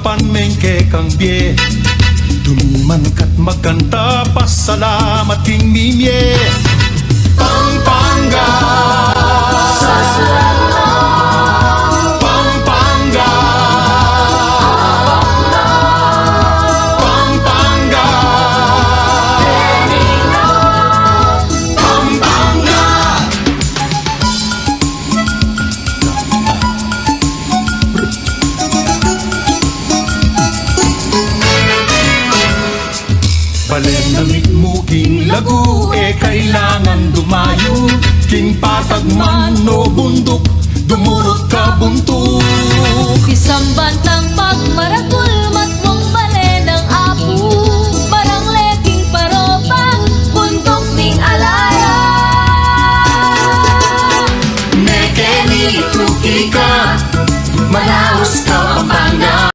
panmengke kang bie Dumiman kat magkanta pasalamat king mimye Pampanga Pampanga Pampanga Pampanga Balen namit mo king lagu kailangan dumayo king patag man no bundok dumurot ka buntok Isang bantang pagmarakul matmong balen ng apu Barang leking paropa bundok ning alaya Mekeni tuki ka Manaus ka Pampanga